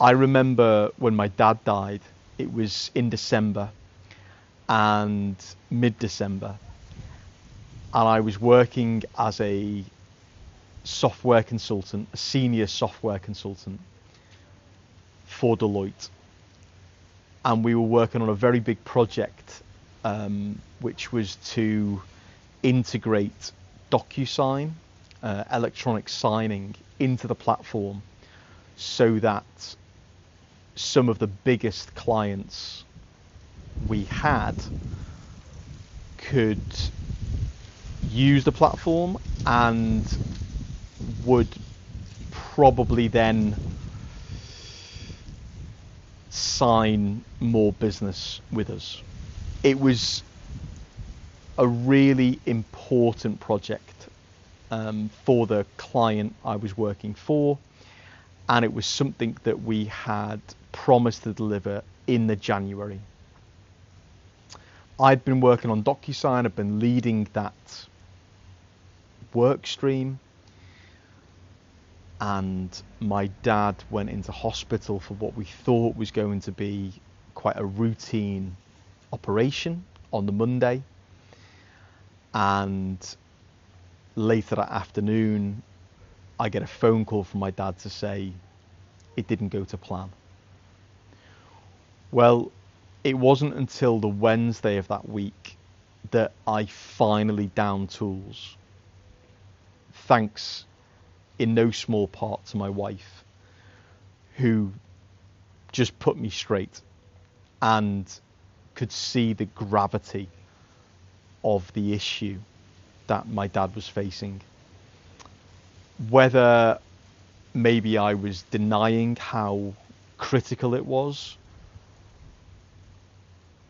I remember when my dad died, it was in December and mid-December, and I was working as a software consultant, a senior software consultant for Deloitte. And we were working on a very big project, which was to integrate DocuSign, electronic signing, into the platform so that some of the biggest clients we had could use the platform and would probably then sign more business with us. It was a really important project for the client I was working for, and it was something that we had promised to deliver in the January. I'd been working on DocuSign, I'd been leading that work stream, and my dad went into hospital for what we thought was going to be quite a routine operation on the Monday. And later that afternoon, I get a phone call from my dad to say it didn't go to plan. Well, it wasn't until the Wednesday of that week that I finally downed tools, thanks in no small part to my wife, who just put me straight and could see the gravity of the issue that my dad was facing. Whether maybe I was denying how critical it was,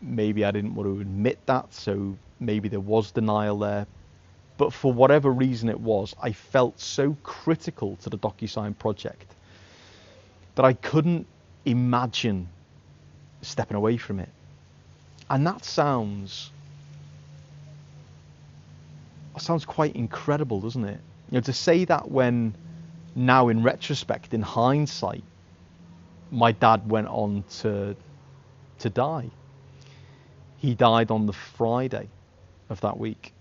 maybe I didn't want to admit that, so maybe there was denial there. But for whatever reason it was, I felt so critical to the DocuSign project that I couldn't imagine stepping away from it. And that sounds quite incredible, doesn't it? You know, to say that when now in retrospect, in hindsight, my dad went on to die. He died on the Friday of that week.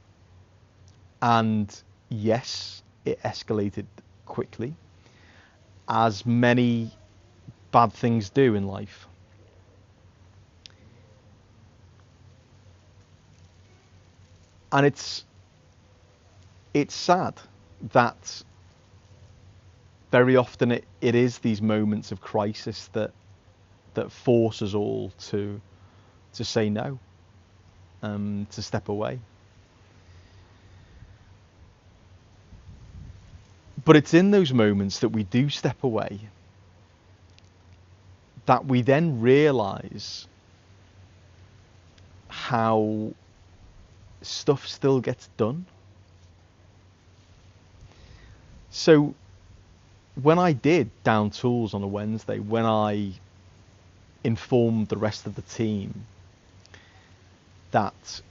And yes, it escalated quickly, as many bad things do in life. And it's sad that very often it is these moments of crisis that force us all to say no, to step away. But it's in those moments that we do step away that we then realize how stuff still gets done. So when I did down tools on a Wednesday, when I informed the rest of the team that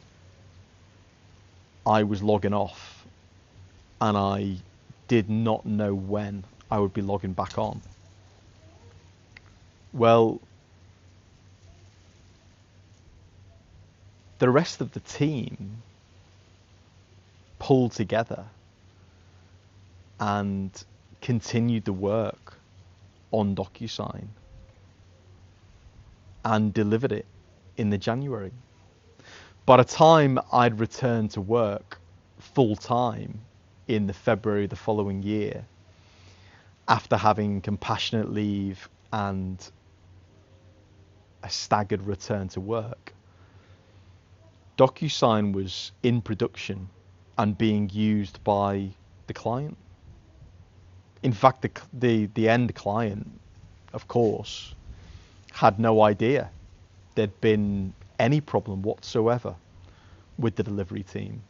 I was logging off and I did not know when I would be logging back on, well, the rest of the team pulled together and continued the work on DocuSign and delivered it in the January. By the time I'd returned to work full time in the February the following year, after having compassionate leave and a staggered return to work, DocuSign was in production and being used by the client. In fact, the end client, of course, had no idea there'd been any problem whatsoever with the delivery team.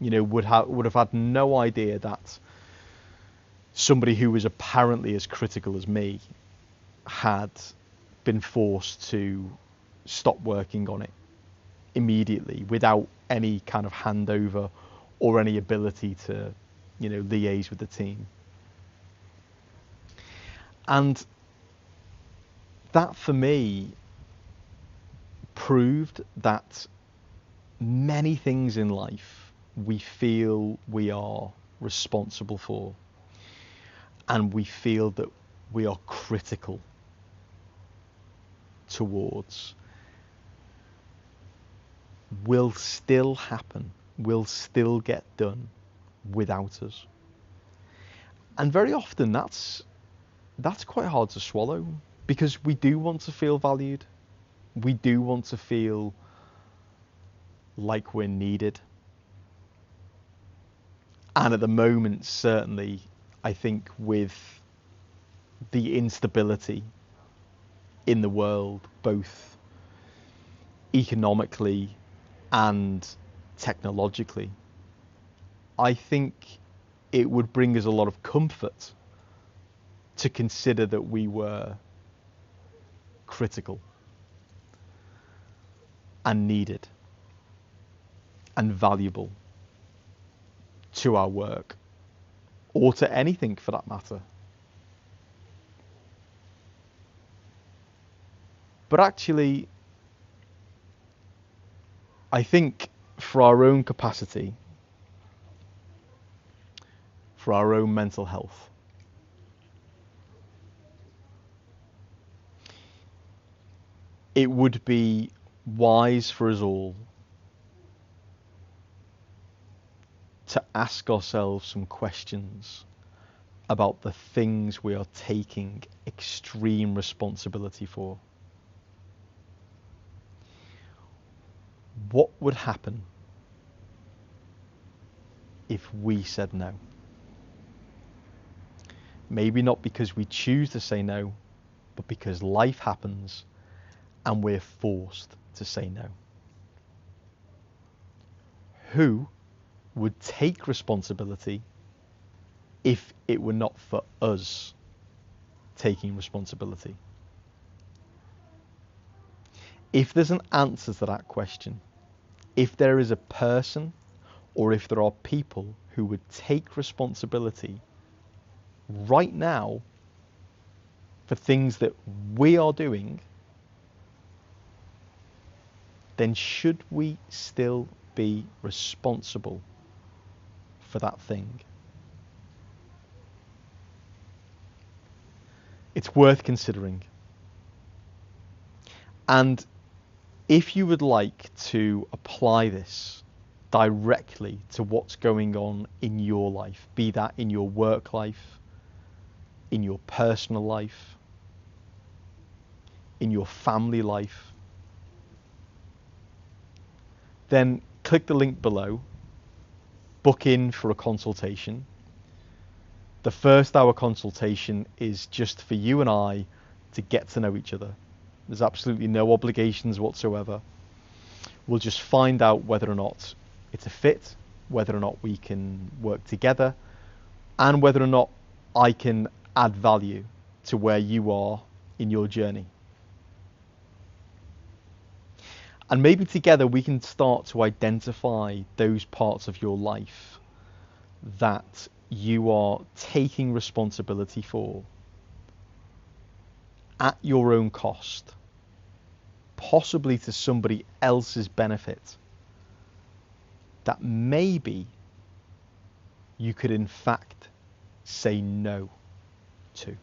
You know, would have had no idea that somebody who was apparently as critical as me had been forced to stop working on it immediately without any kind of handover or any ability to, you know, liaise with the team. And that for me proved that many things in life we feel we are responsible for, and we feel that we are critical towards, will still happen, will still get done without us. And very often that's quite hard to swallow, because we do want to feel valued. We do want to feel like we're needed. And at the moment, certainly, I think with the instability in the world, both economically and technologically, I think it would bring us a lot of comfort to consider that we were critical and needed and valuable to our work, or to anything for that matter. But actually, I think for our own capacity, for our own mental health, it would be wise for us all to ask ourselves some questions about the things we are taking extreme responsibility for. What would happen if we said no? Maybe not because we choose to say no, but because life happens and we're forced to say no. Who would take responsibility if it were not for us taking responsibility? If there's an answer to that question, if there is a person or if there are people who would take responsibility right now for things that we are doing, then should we still be responsible for that thing? It's worth considering. And if you would like to apply this directly to what's going on in your life, be that in your work life, in your personal life, in your family life, then click the link below, book in for a consultation. The first hour consultation is just for you and I to get to know each other. There's absolutely no obligations whatsoever. We'll just find out whether or not it's a fit, whether or not we can work together, and whether or not I can add value to where you are in your journey. And maybe together we can start to identify those parts of your life that you are taking responsibility for at your own cost, possibly to somebody else's benefit, that maybe you could in fact say no to.